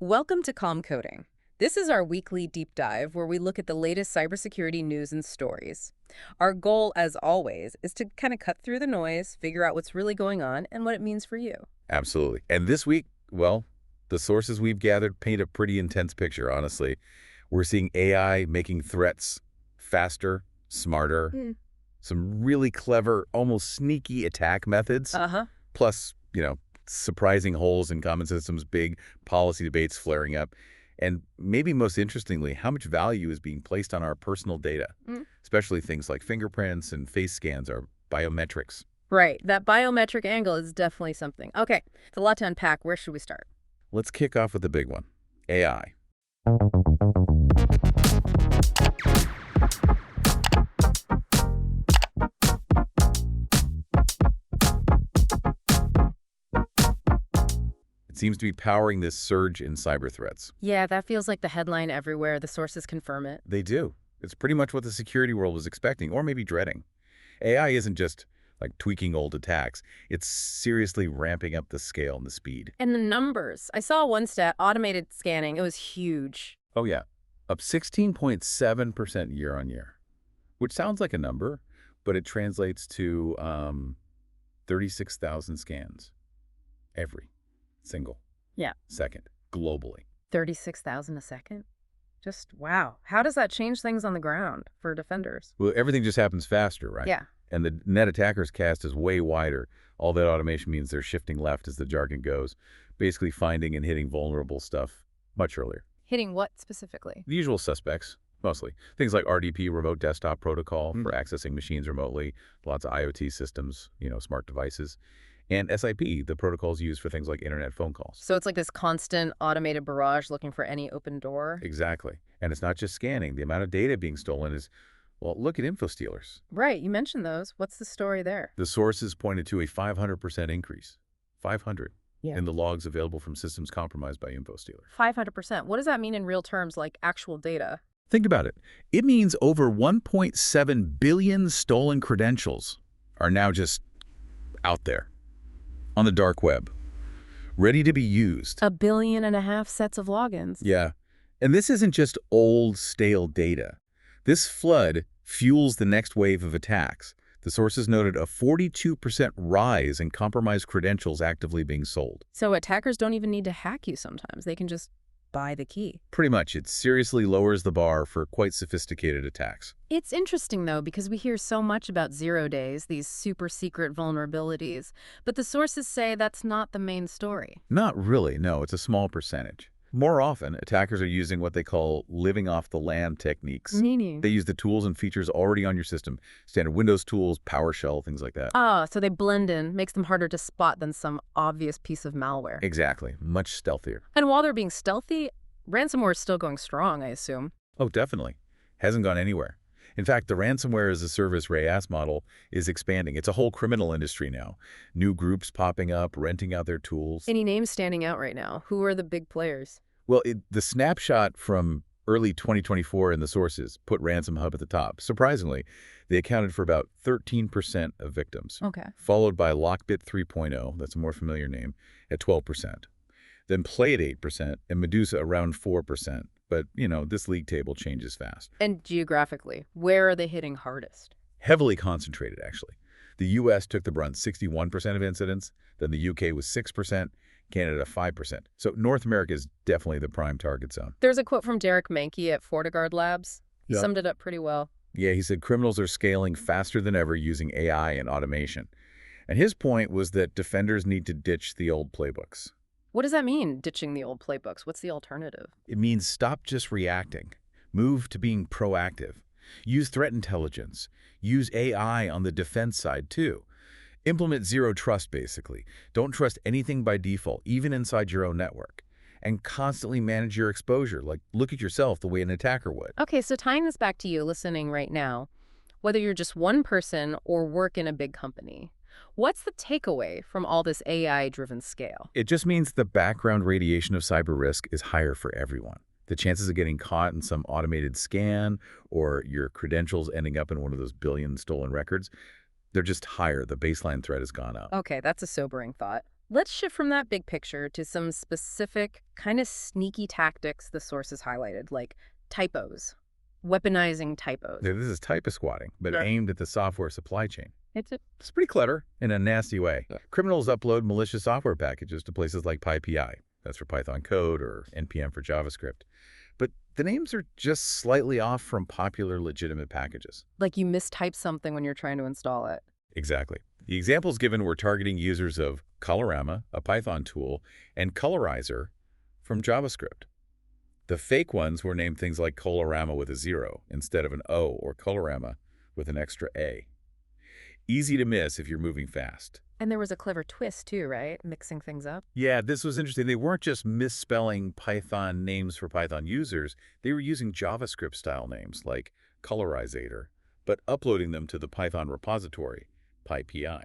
Welcome to Calm Coding. This is our weekly deep dive where we look at the latest cybersecurity news and stories. Our goal, as always, is to kind of cut through the noise, figure out what's really going on and what it means for you. Absolutely. And this week, well, the sources we've gathered paint a pretty intense picture, honestly. We're seeing AI making threats faster, smarter, some really clever, almost sneaky attack methods, Uh-huh. plus, surprising holes in common systems, big policy debates flaring up. And maybe most interestingly, how much value is being placed on our personal data, especially things like fingerprints and face scans or biometrics. Right. That biometric angle is definitely something. Okay. It's a lot to unpack. Where should we start? Let's kick off with the big one, AI. It seems to be powering this surge in cyber threats. Yeah, that feels like the headline everywhere. The sources confirm it. They do. It's pretty much what the security world was expecting, or maybe dreading. AI isn't just like tweaking old attacks. It's seriously ramping up the scale and the speed. And the numbers. I saw one stat, automated scanning. It was huge. Oh yeah, up 16.7% year on year, which sounds like a number, but it translates to 36,000 scans every single Yeah. second globally. 36,000 a second? Just wow. How does that change things on the ground for defenders? Well, everything just happens faster, right? Yeah. And the net attacker's cast is way wider. All that automation means they're shifting left, as the jargon goes, basically finding and hitting vulnerable stuff much earlier. Hitting what specifically? The usual suspects, mostly. Things like RDP, remote desktop protocol, for accessing machines remotely, lots of IoT systems, smart devices, and SIP, the protocols used for things like internet phone calls. So it's like this constant automated barrage looking for any open door? Exactly. And it's not just scanning. The amount of data being stolen is, well, look at info stealers. Right, you mentioned those. What's the story there? The sources pointed to a 500% increase. 500. Yeah. In the logs available from systems compromised by info stealers. 500%. What does that mean in real terms, like actual data? Think about it. It means over 1.7 billion stolen credentials are now just out there on the dark web, ready to be used. 1.5 billion sets of logins. Yeah. And this isn't just old, stale data. This flood fuels the next wave of attacks. The sources noted a 42% rise in compromised credentials actively being sold. So attackers don't even need to hack you sometimes. They can just buy the key. Pretty much, it seriously lowers the bar for quite sophisticated attacks. It's interesting, though, because we hear so much about 0 days, these super secret vulnerabilities. But the sources say that's not the main story. Not really, no, it's a small percentage. More often, attackers are using what they call living off the land techniques. Meaning? They use the tools and features already on your system. Standard Windows tools, PowerShell, things like that. So they blend in, makes them harder to spot than some obvious piece of malware. Exactly. Much stealthier. And while they're being stealthy, ransomware is still going strong, I assume. Oh, definitely. Hasn't gone anywhere. In fact, the ransomware as a service RAAS model is expanding. It's a whole criminal industry now. New groups popping up, renting out their tools. Any names standing out right now? Who are the big players? Well, the snapshot from early 2024 in the sources put Ransom Hub at the top. Surprisingly, they accounted for about 13% of victims. Okay. Followed by Lockbit 3.0, that's a more familiar name, at 12%. Then Play at 8%, and Medusa around 4%. But, this league table changes fast. And geographically, where are they hitting hardest? Heavily concentrated, actually. The U.S. took the brunt, 61% of incidents. Then the U.K. was 6%. Canada 5%. So North America is definitely the prime target zone. There's a quote from Derek Mankey at FortiGuard Labs. He summed it up pretty well. Yeah, he said criminals are scaling faster than ever using AI and automation. And his point was that defenders need to ditch the old playbooks. What does that mean, ditching the old playbooks? What's the alternative? It means stop just reacting. Move to being proactive. Use threat intelligence. Use AI on the defense side, too. Implement zero trust, basically. Don't trust anything by default, even inside your own network. And constantly manage your exposure, like look at yourself the way an attacker would. Okay, so tying this back to you listening right now, whether you're just one person or work in a big company, what's the takeaway from all this AI-driven scale? It just means the background radiation of cyber risk is higher for everyone. The chances of getting caught in some automated scan or your credentials ending up in one of those billion stolen records, they're just higher. The baseline threat has gone up. Okay, that's a sobering thought. Let's shift from that big picture to some specific, kind of sneaky tactics the sources highlighted, like typos, weaponizing typos. Now, this is typosquatting, but Sure. aimed at the software supply chain. It's a It's pretty clever in a nasty way. Criminals upload malicious software packages to places like PyPI. That's for Python code, or NPM for JavaScript. But the names are just slightly off from popular legitimate packages. like you mistype something when you're trying to install it. Exactly. The examples given were targeting users of Colorama, a Python tool, and Colorizer from JavaScript. The fake ones were named things like Colorama with a 0 instead of an O, or Colorama with an extra A. Easy to miss if you're moving fast. And there was a clever twist too, right? Mixing things up. Yeah, this was interesting. They weren't just misspelling Python names for Python users. They were using JavaScript-style names like Colorizator, but uploading them to the Python repository, PyPI.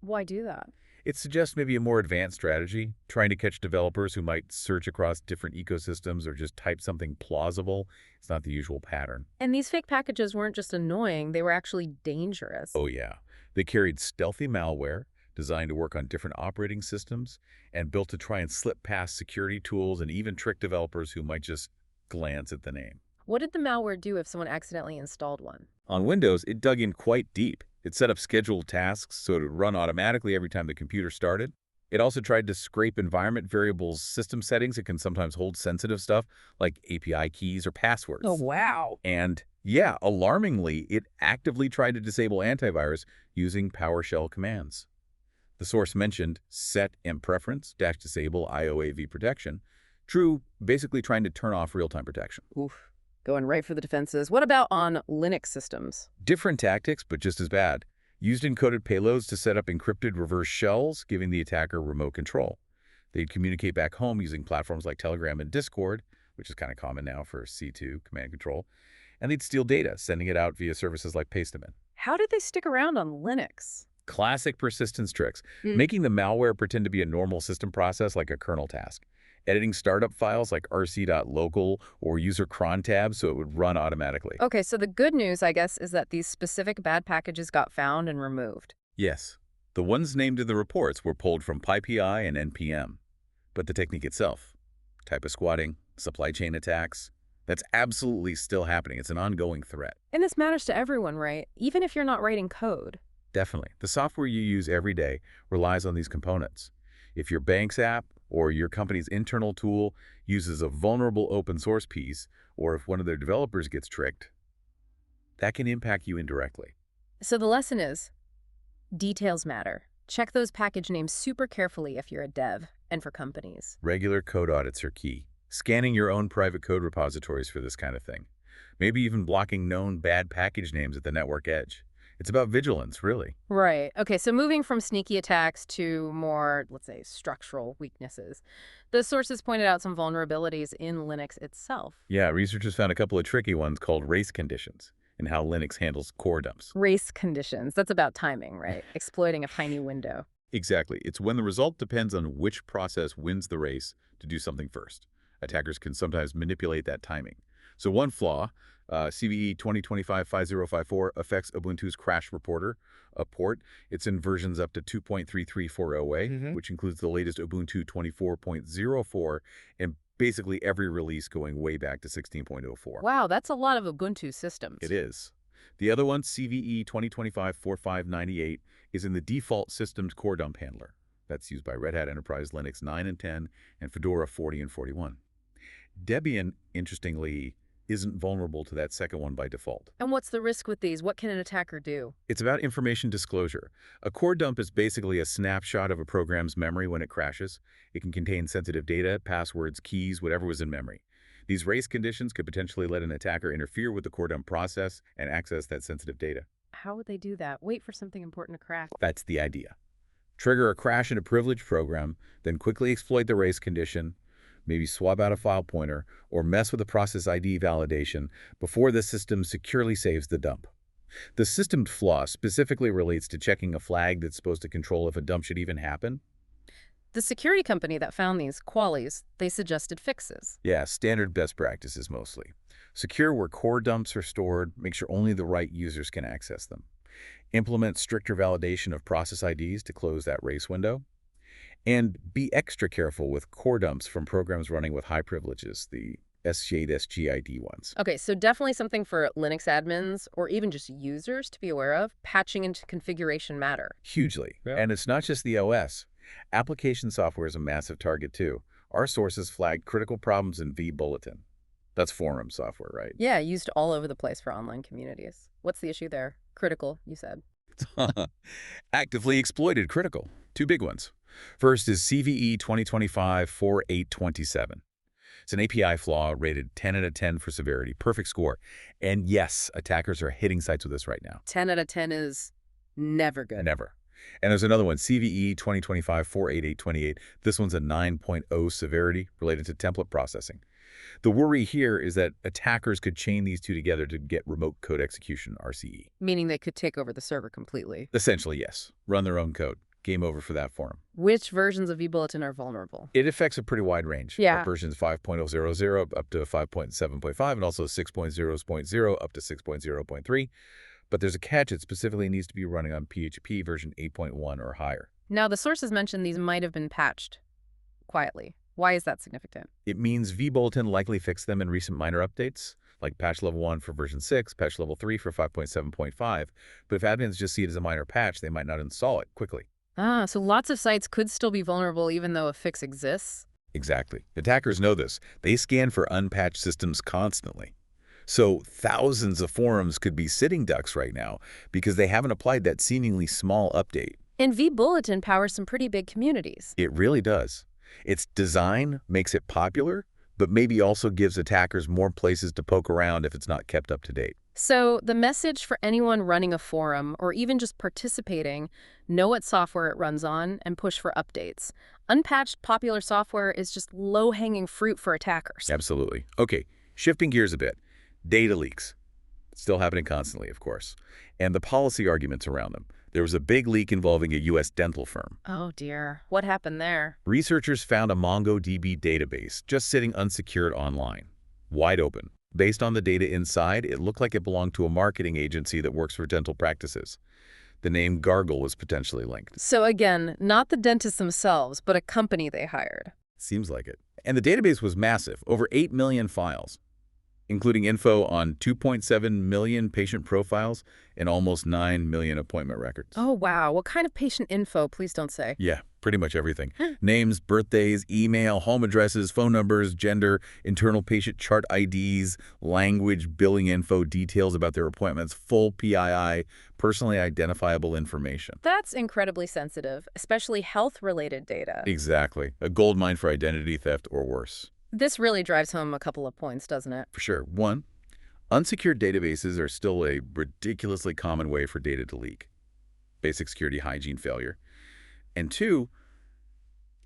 Why do that? It suggests maybe a more advanced strategy, trying to catch developers who might search across different ecosystems or just type something plausible. It's not the usual pattern. And these fake packages weren't just annoying, they were actually dangerous. Oh yeah, they carried stealthy malware designed to work on different operating systems and built to try and slip past security tools and even trick developers who might just glance at the name. What did the malware do if someone accidentally installed one? On Windows, it dug in quite deep. It set up scheduled tasks so it would run automatically every time the computer started. It also tried to scrape environment variables' system settings. It can sometimes hold sensitive stuff like API keys or passwords. Oh, wow. And yeah, alarmingly, it actively tried to disable antivirus using PowerShell commands. The source mentioned set mpreference -disable IOAV protection. True, basically trying to turn off real-time protection. Oof. Going right for the defenses. What about on Linux systems? Different tactics, but just as bad. Used encoded payloads to set up encrypted reverse shells, giving the attacker remote control. They'd communicate back home using platforms like Telegram and Discord, which is kind of common now for C2, command control. And they'd steal data, sending it out via services like Pastemin. How did they stick around on Linux? Classic persistence tricks, making the malware pretend to be a normal system process like a kernel task. Editing startup files like rc.local or user cron tabs so it would run automatically. Okay, so the good news, I guess, is that these specific bad packages got found and removed. Yes, the ones named in the reports were pulled from PyPI and NPM. But the technique itself, typosquatting, supply chain attacks, that's absolutely still happening. It's an ongoing threat. And this matters to everyone, right? Even if you're not writing code. Definitely. The software you use every day relies on these components. If your bank's app or your company's internal tool uses a vulnerable open source piece, or if one of their developers gets tricked, that can impact you indirectly. So the lesson is, details matter. Check those package names super carefully if you're a dev and for companies. Regular code audits are key. Scanning your own private code repositories for this kind of thing. Maybe even blocking known bad package names at the network edge. It's about vigilance, really. Right. Okay, so moving from sneaky attacks to more, let's say, structural weaknesses. The sources pointed out some vulnerabilities in Linux itself. Yeah, researchers found a couple of tricky ones called race conditions and how Linux handles core dumps. Race conditions. That's about timing, right? Exploiting a tiny window. Exactly. It's when the result depends on which process wins the race to do something first. Attackers can sometimes manipulate that timing. So one flaw, CVE 2025-5054 affects Ubuntu's crash reporter, Apport. It's in versions up to 2.33408, which includes the latest Ubuntu 24.04 and basically every release going way back to 16.04. Wow, that's a lot of Ubuntu systems. It is. The other one, CVE 2025-4598, is in the default systemd-coredump handler. That's used by Red Hat Enterprise Linux 9 and 10 and Fedora 40 and 41. Debian, interestingly, isn't vulnerable to that second one by default. And what's the risk with these? What can an attacker do? It's about information disclosure. A core dump is basically a snapshot of a program's memory when it crashes. It can contain sensitive data, passwords, keys, whatever was in memory. These race conditions could potentially let an attacker interfere with the core dump process and access that sensitive data. How would they do that? Wait for something important to crash. That's the idea. Trigger a crash in a privileged program, then quickly exploit the race condition, maybe swap out a file pointer, or mess with the process ID validation before the system securely saves the dump. The systemd flaw specifically relates to checking a flag that's supposed to control if a dump should even happen. The security company that found these qualies, they suggested fixes. Yeah, standard best practices mostly. Secure where core dumps are stored, make sure only the right users can access them. Implement stricter validation of process IDs to close that race window. And be extra careful with core dumps from programs running with high privileges, the SGID ones. Okay, so definitely something for Linux admins or even just users to be aware of. Patching into configuration matter. Hugely. Yeah. And it's not just the OS. Application software is a massive target too. Our sources flagged critical problems in vBulletin. That's forum software, right? Yeah, used all over the place for online communities. What's the issue there? Critical, you said. Actively exploited critical. Two big ones. First is CVE 2025-4827. It's an API flaw rated 10 out of 10 for severity, perfect score. And yes, attackers are hitting sites with this right now. 10 out of 10 is never good. Never. And there's another one, CVE 2025-48828. This one's a 9.0 severity related to template processing. The worry here is that attackers could chain these two together to get remote code execution, RCE. Meaning they could take over the server completely. Essentially, yes. Run their own code. Game over for that forum. Which versions of vBulletin are vulnerable? It affects a pretty wide range. Yeah. Versions 5.000 up to 5.7.5 and also 6.0.0 up to 6.0.3. But there's a catch. It specifically needs to be running on PHP version 8.1 or higher. Now, the sources mentioned these might have been patched quietly. Why is that significant? It means vBulletin likely fixed them in recent minor updates, like patch level 1 for version 6, patch level 3 for 5.7.5. But if admins just see it as a minor patch, they might not install it quickly. Ah, so lots of sites could still be vulnerable even though a fix exists? Exactly. Attackers know this. They scan for unpatched systems constantly. So thousands of forums could be sitting ducks right now because they haven't applied that seemingly small update. And vBulletin powers some pretty big communities. It really does. Its design makes it popular, but maybe also gives attackers more places to poke around if it's not kept up to date. So the message for anyone running a forum or even just participating, know what software it runs on and push for updates. Unpatched popular software is just low-hanging fruit for attackers. Absolutely. Okay, shifting gears a bit. Data leaks. Still happening constantly, of course. And the policy arguments around them. There was a big leak involving a U.S. dental firm. Oh dear. What happened there? Researchers found a MongoDB database just sitting unsecured online, wide open. Based on the data inside, it looked like it belonged to a marketing agency that works for dental practices. The name Gargle was potentially linked. So again, not the dentists themselves, but a company they hired. Seems like it. And the database was massive, over 8 million files, including info on 2.7 million patient profiles and almost 9 million appointment records. Oh, wow. What kind of patient info? Please don't say. Yeah, pretty much everything. Names, birthdays, email, home addresses, phone numbers, gender, internal patient chart IDs, language, billing info, details about their appointments, full PII, personally identifiable information. That's incredibly sensitive, especially health-related data. Exactly. A goldmine for identity theft or worse. This really drives home a couple of points, doesn't it? For sure. One, unsecured databases are still a ridiculously common way for data to leak. Basic security hygiene failure. And two,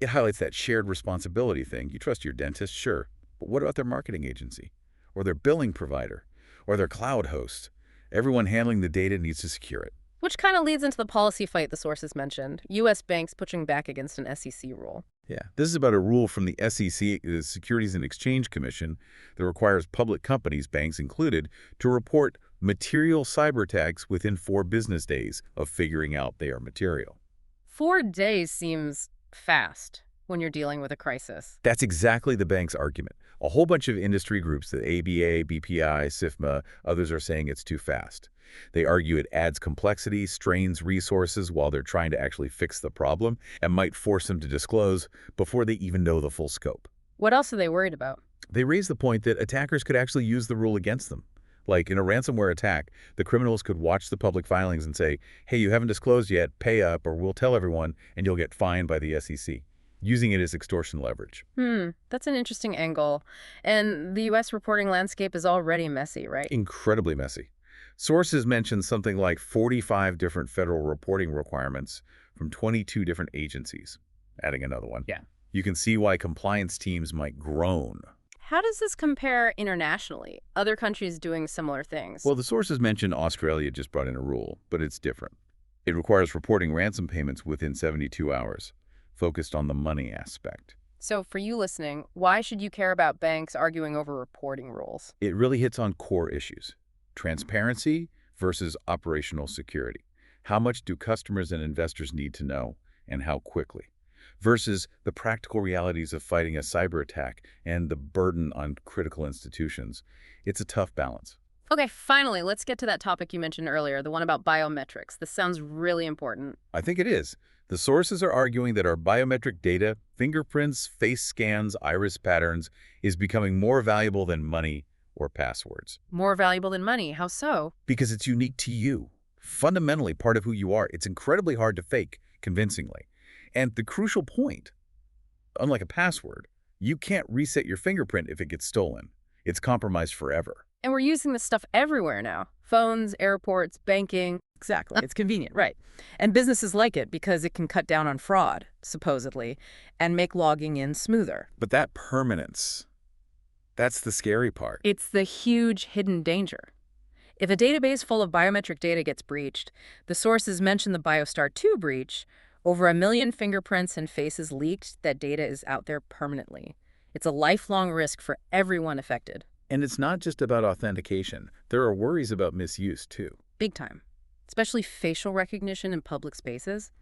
it highlights that shared responsibility thing. You trust your dentist, sure. But what about their marketing agency? Or their billing provider? Or their cloud host? Everyone handling the data needs to secure it. Which kind of leads into the policy fight the sources mentioned. U.S. banks pushing back against an SEC rule. Yeah, this is about a rule from the SEC, the Securities and Exchange Commission, that requires public companies, banks included, to report material cyber attacks within 4 business days of figuring out they are material. 4 days seems fast when you're dealing with a crisis. That's exactly the bank's argument. A whole bunch of industry groups, the ABA, BPI, SIFMA, others are saying it's too fast. They argue it adds complexity, strains resources while they're trying to actually fix the problem, and might force them to disclose before they even know the full scope. What else are they worried about? They raise the point that attackers could actually use the rule against them. Like in a ransomware attack, the criminals could watch the public filings and say, hey, you haven't disclosed yet, pay up, or we'll tell everyone, and you'll get fined by the SEC, using it as extortion leverage. That's an interesting angle. And the U.S. reporting landscape is already messy, right? Incredibly messy. Sources mention something like 45 different federal reporting requirements from 22 different agencies. Adding another one. Yeah. You can see why compliance teams might groan. How does this compare internationally? Other countries doing similar things? Well, the sources mention Australia just brought in a rule, but it's different. It requires reporting ransom payments within 72 hours, focused on the money aspect. So for you listening, why should you care about banks arguing over reporting rules? It really hits on core issues. Transparency versus operational security. How much do customers and investors need to know, and how quickly? versus the practical realities of fighting a cyber attack and the burden on critical institutions. It's a tough balance. Okay, finally, let's get to that topic you mentioned earlier, the one about biometrics. This sounds really important. I think it is. The sources are arguing that our biometric data, fingerprints, face scans, iris patterns, is becoming more valuable than money or passwords. More valuable than money. How so? Because it's unique to you. Fundamentally part of who you are. It's incredibly hard to fake convincingly. And the crucial point, unlike a password, you can't reset your fingerprint if it gets stolen. It's compromised forever. And we're using this stuff everywhere now. Phones, airports, banking. Exactly. It's convenient, right. And businesses like it because it can cut down on fraud, supposedly, and make logging in smoother. But that permanence, that's the scary part. It's the huge hidden danger. If a database full of biometric data gets breached, the sources mention the BioStar 2 breach, over 1 million fingerprints and faces leaked, that data is out there permanently. It's a lifelong risk for everyone affected. And it's not just about authentication. There are worries about misuse, too. Big time. Especially facial recognition in public spaces,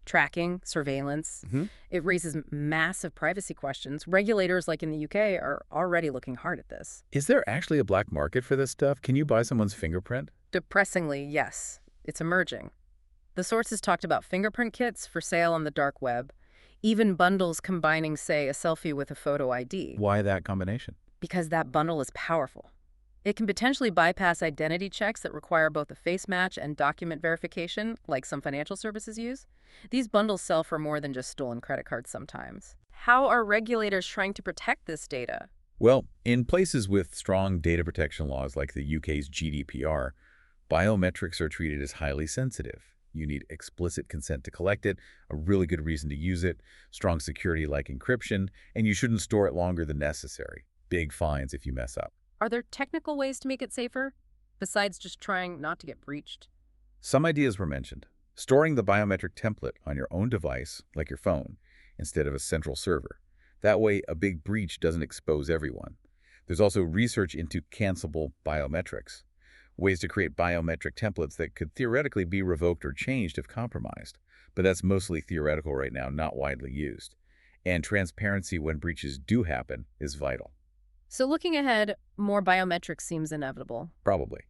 tracking, surveillance. It raises massive privacy questions. Regulators, like in the UK, are already looking hard at this. Is there actually a black market for this stuff? Can you buy someone's fingerprint? Depressingly, yes. It's emerging. The sources talked about fingerprint kits for sale on the dark web, even bundles combining, say, a selfie with a photo ID. Why that combination? Because that bundle is powerful. It can potentially bypass identity checks that require both a face match and document verification, like some financial services use. These bundles sell for more than just stolen credit cards sometimes. How are regulators trying to protect this data? Well, in places with strong data protection laws like the UK's GDPR, biometrics are treated as highly sensitive. You need explicit consent to collect it, a really good reason to use it, strong security like encryption, and you shouldn't store it longer than necessary. Big fines if you mess up. Are there technical ways to make it safer, besides just trying not to get breached? Some ideas were mentioned. Storing the biometric template on your own device, like your phone, instead of a central server. That way, a big breach doesn't expose everyone. There's also research into cancelable biometrics, ways to create biometric templates that could theoretically be revoked or changed if compromised. But that's mostly theoretical right now, not widely used. And transparency when breaches do happen is vital. So looking ahead, more biometrics seems inevitable. Probably.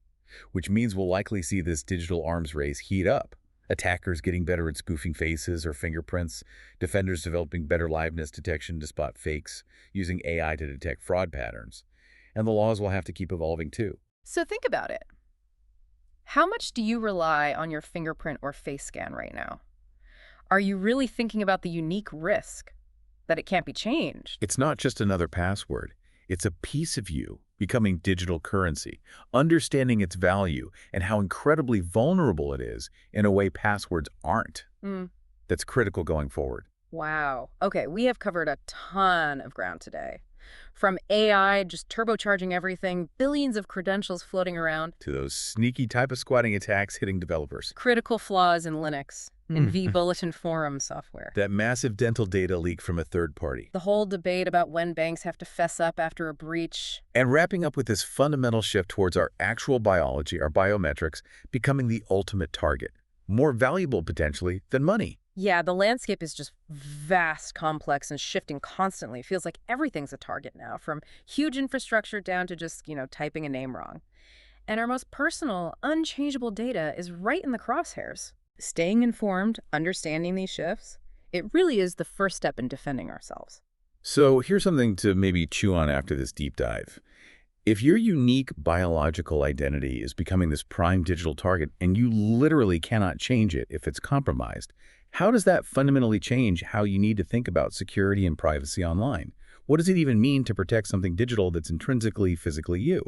Which means we'll likely see this digital arms race heat up. Attackers getting better at spoofing faces or fingerprints, defenders developing better liveness detection to spot fakes, using AI to detect fraud patterns. And the laws will have to keep evolving too. So think about it. How much do you rely on your fingerprint or face scan right now? Are you really thinking about the unique risk that it can't be changed? It's not just another password. It's a piece of you becoming digital currency, understanding its value and how incredibly vulnerable it is in a way passwords aren't. That's critical going forward. Wow. Okay, we have covered a ton of ground today. From AI just turbocharging everything, billions of credentials floating around, To those sneaky typosquatting attacks hitting developers. critical flaws in Linux, and vBulletin forum software. That massive dental data leak from a third party. The whole debate about when banks have to fess up after a breach. And wrapping up with this fundamental shift towards our actual biology, our biometrics, becoming the ultimate target. More valuable, potentially, than money. Yeah, the landscape is just vast, complex, and shifting constantly. It feels like everything's a target now, from huge infrastructure down to just, typing a name wrong. And our most personal, unchangeable data is right in the crosshairs. Staying informed, understanding these shifts, it really is the first step in defending ourselves. So here's something to maybe chew on after this deep dive. If your unique biological identity is becoming this prime digital target and you literally cannot change it if it's compromised, how does that fundamentally change how you need to think about security and privacy online? What does it even mean to protect something digital that's intrinsically physically you?